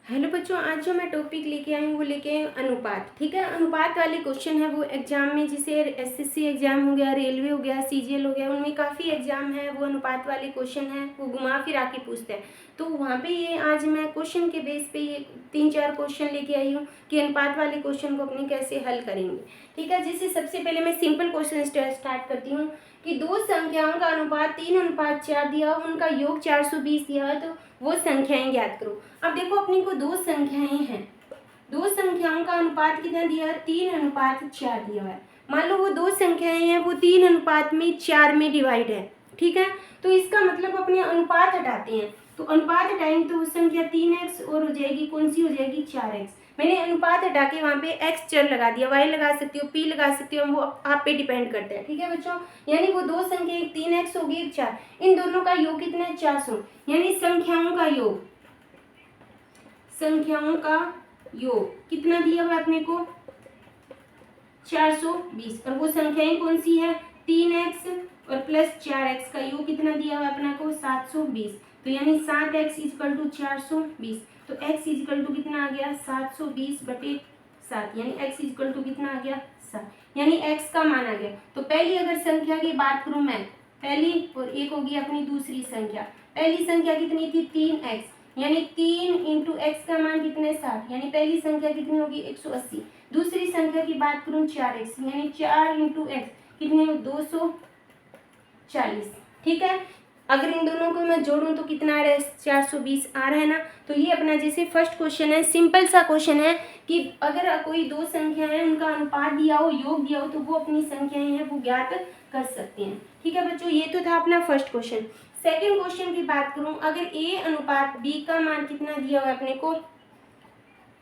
Hello बच्चों, आज जो मैं टॉपिक लेके आई हूँ वो लेके अनुपात। ठीक है, अनुपात वाले क्वेश्चन है वो एग्जाम में, जैसे एसएससी एग्जाम हो गया, रेलवे हो गया, सीजीएल हो गया, उनमें काफ़ी एग्जाम है वो अनुपात वाले क्वेश्चन है, वो घुमा फिरा के पूछते हैं। तो वहाँ पे ये आज मैं क्वेश्चन के बेस पे ये 3-4 क्वेश्चन लेके आई हूँ कि अनुपात वाले क्वेश्चन को अपने कैसे हल करेंगे। ठीक है, जैसे सबसे पहले मैं सिंपल क्वेश्चन स्टार्ट करती हूँ कि दो संख्याओं का अनुपात 3:4 दिया हो, उनका योग 420 दिया है, तो वो संख्याएं ज्ञात करो। अब देखो अपनी को दो संख्याएं हैं, दो संख्याओं का अनुपात कितना दिया है, 3:4 दिया हुआ है। मान लो वो दो संख्याएं हैं, वो 3:4 में डिवाइड है। ठीक है, तो इसका मतलब अपने अनुपात हटाते हैं, तो अनुपात हटाएंगे तो वो संख्या 3x और हो जाएगी, कौन सी हो जाएगी, 4x। मैंने अनुपात हटा के वहाँ पे x चर लगा दिया, y लगा सकती हो, p लगा सकती हो, वो आप पे डिपेंड करता है। ठीक है बच्चों, यानी वो दो संख्या, एक 3x होगी, एक 4, इन दोनों का योग कितना है, 400। यानी संख्याओं का योग, संख्याओं का योग कितना दिया हुआ अपने को, 420। और वो संख्याएं कौन सी है, 3x और प्लस 4x का योग कितना दिया हुआ अपना को, 720। तो यानी 7x इजकल टू 420, तो x इजकल टू कितना आ गया, 720/7, यानी x इजकल टू कितना आ गया, 7, यानी x का मान आ गया। तो पहली अगर संख्या की बात करूं मैं, पहली और एक होगी अपनी दूसरी संख्या। पहली संख्या कितनी थी, 3x, यानी 3 इंटू एक्स का मान कितने, 60, यानी पहली संख्या कितनी होगी, 180। दूसरी संख्या की बात करूं 4x, यानी 4 इंटू एक्स कितने, 240। ठीक है, अगर इन दोनों को मैं जोड़ूं तो कितना आ रहा है, 420 आ रहा है ना। तो ये अपना जैसे फर्स्ट क्वेश्चन है, सिंपल सा क्वेश्चन है कि अगर कोई दो संख्या है उनका अनुपात दिया हो, योग दिया हो, तो वो अपनी संख्याएं हैं वो ज्ञात कर सकते हैं। ठीक है बच्चों, ये तो था अपना फर्स्ट क्वेश्चन। सेकेंड क्वेश्चन की बात करूं, अगर a अनुपात b का मान कितना दिया हुआ है अपने को,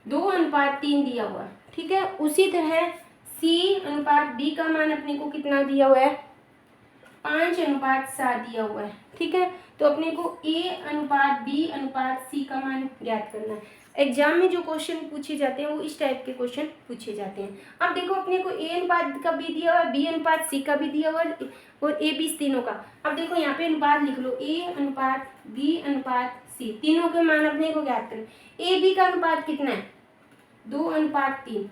2:3 दिया हुआ। ठीक है, उसी तरह c अनुपात b का मान अपने को कितना दिया हुआ है, 5:7 दिया हुआ है। ठीक है, तो अपने को a अनुपात b अनुपात c का मान ज्ञात करना है। एग्जाम में जो क्वेश्चन पूछे जाते हैं वो इस टाइप के क्वेश्चन पूछे जाते हैं। अब देखो अपने को a अनुपात का भी दिया हुआ है, b अनुपात c का भी दिया हुआ है और a b तीनों का। अब देखो यहाँ पे अनुपात लिख लो, a अनुपात b अनुपात c, तीनों के मान अपने को ज्ञात करें। a b का अनुपात कितना है, 2:3,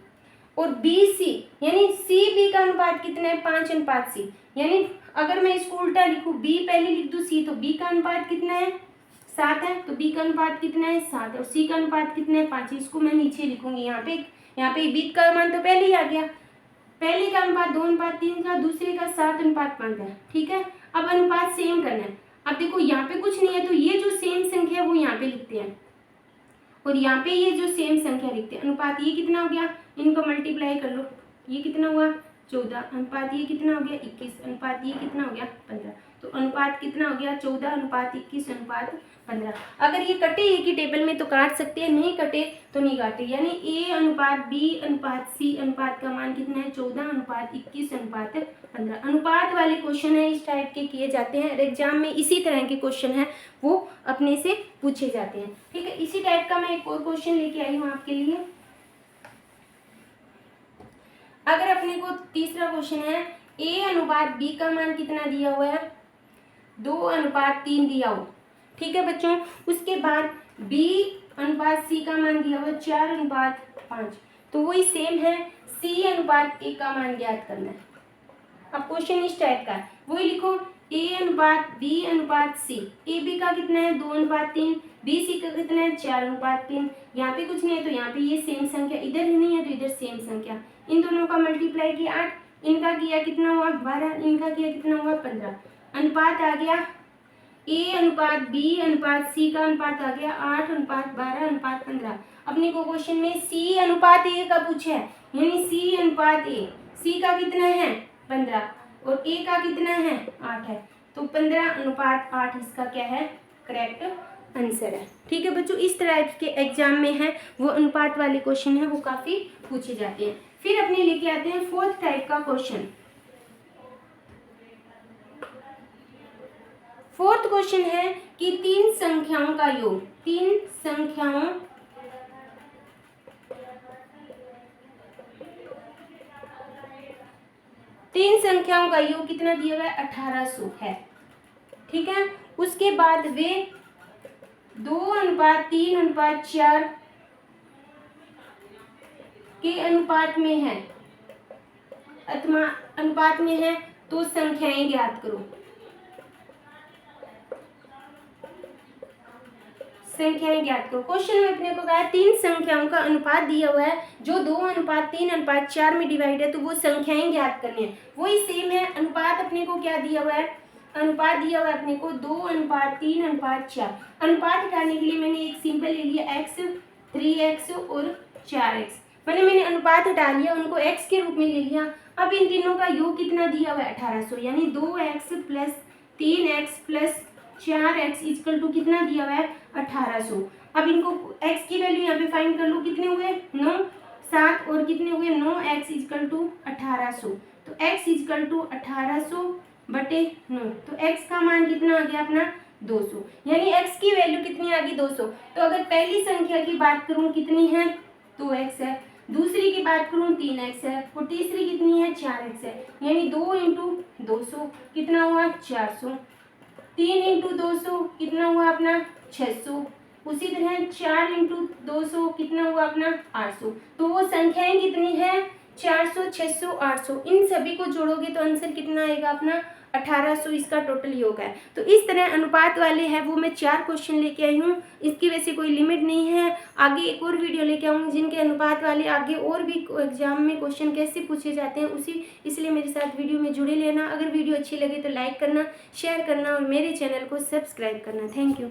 और बी सी यानी सी बी का अनुपात कितना है, 5:c। यानी अगर मैं इसको उल्टा लिखूं, बी पहले लिख दूं सी, तो बी का अनुपात कितना है, 7 है, तो बी का अनुपात कितना है, 7 है, और सी का अनुपात कितना है, 5। इसको मैं नीचे लिखूंगी, यहाँ पे बी का मान तो पहले ही आ गया, पहले का अनुपात 2:3 का, दूसरे का 7:5 का। ठीक है, अब अनुपात सेम करना है। अब देखो यहाँ पे कुछ नहीं है, तो ये जो सेम संख्या है वो यहाँ पे लिखते हैं, और यहाँ पे ये जो सेम संख्या लिखते हैं। अनुपात ये कितना हो गया, इनको मल्टीप्लाई कर लो, ये कितना हुआ, 14, अनुपात ये कितना हो गया, 21, अनुपात ये कितना हो गया, 15। तो अनुपात कितना हो गया, 14:21:15। अगर ये कटे एक ही टेबल में तो काट सकते हैं, नहीं कटे तो नहीं काटे। यानी a अनुपात b अनुपात c अनुपात का मान कितना है, 14:21:15। अनुपात वाले क्वेश्चन है इस टाइप के किए जाते हैं, और एग्जाम में इसी तरह के क्वेश्चन है वो अपने से पूछे जाते हैं। ठीक है, इसी टाइप का मैं एक और क्वेश्चन लेके आई हूँ आपके लिए। अगर अपने को तीसरा क्वेश्चन है, a अनुपात b का मान कितना दिया हुआ है, 2:3 दिया हो। ठीक है बच्चों, उसके बाद b अनुपात c का मान दिया हुआ 4:5, तो वही सेम है, c अनुपात a का मान ज्ञात करना है। अब क्वेश्चन इस टाइप का है, वही लिखो, a अनुपात b अनुपात c, a b का कितना है, 2:3, b c का कितना है, 4:3। यहाँ पे कुछ नहीं है तो यहाँ पे ये सेम संख्या, इधर ही नहीं है तो इधर सेम संख्या, इन दोनों का मल्टीप्लाई किया 8, इनका किया कितना हुआ, 12, इनका किया कितना हुआ, 15। अनुपात आ गया a अनुपात b अनुपात c का अनुपात आ गया 8:12:15। अपने को क्वेश्चन में c अनुपात a का पूछा है, यानी c अनुपात a, c का कितना है, 15, और a का कितना है, 8 है, तो 15:8 इसका क्या है, करेक्ट आंसर है। ठीक है बच्चों, इस तरह के एग्जाम में है वो अनुपात वाले क्वेश्चन है वो काफी पूछे जाते हैं। फिर अपने लेके आते हैं फोर्थ टाइप का क्वेश्चन। फोर्थ क्वेश्चन है कि तीन संख्याओं का योग, तीन संख्याओं का योग कितना दिया हुआ है, 1800 है। ठीक है, उसके बाद वे 2:3:4 के अनुपात में है, अनुपात में है तो संख्याएं ज्ञात करो। संख्याएं ज्ञात करो। क्वेश्चन में अपने को कहा 3 संख्याओं का अनुपात दिया हुआ है जो 2:3:4 में डिवाइड है, तो वो संख्याएं ज्ञात करनी है। वही सेम है, अनुपात अपने को क्या दिया हुआ है, अनुपात दिया हुआ है अपने को 2:3:4। अनुपात हटाने के लिए मैंने एक सिंपल ले लिया x, 3x और 4x। मैंने अनुपात हटा लिया, उनको x के रूप में ले लिया। अब इन तीनों का योग कितना दिया हुआ है 1800, यानी 2x + 3x + 4x equal to कितना दिया हुआ है 1800। अब इनको x की वैल्यू यहाँ पे फाइंड कर लो, कितने हुए 9, 7 और कितने हुए 9x इक्वल टू 1800। तो x इक्वल टू 1800/9, तो x का मान कितना आ गया अपना 200, यानी x की वैल्यू कितनी आ गई 200। तो अगर पहली संख्या की बात करूँ कितनी है 2x है, दूसरी की बात करूँ 3x है और तीसरी कितनी है 4x है, यानी 2 × 200 कितना हुआ 400, 3 × 200 कितना हुआ अपना 600, उसी तरह 4 × 200 कितना हुआ अपना 800। तो वो संख्याएं कितनी है 400, 600, 800, इन सभी को जोड़ोगे तो आंसर कितना आएगा अपना 1800, इसका टोटल योग है। तो इस तरह अनुपात वाले हैं वो मैं 4 क्वेश्चन लेके आई हूँ, इसकी वैसे कोई लिमिट नहीं है। आगे एक और वीडियो लेके आऊँगी जिनके अनुपात वाले आगे और भी एग्जाम में क्वेश्चन कैसे पूछे जाते हैं इसलिए मेरे साथ वीडियो में जुड़े लेना। अगर वीडियो अच्छी लगे तो लाइक करना, शेयर करना और मेरे चैनल को सब्सक्राइब करना। Thank you.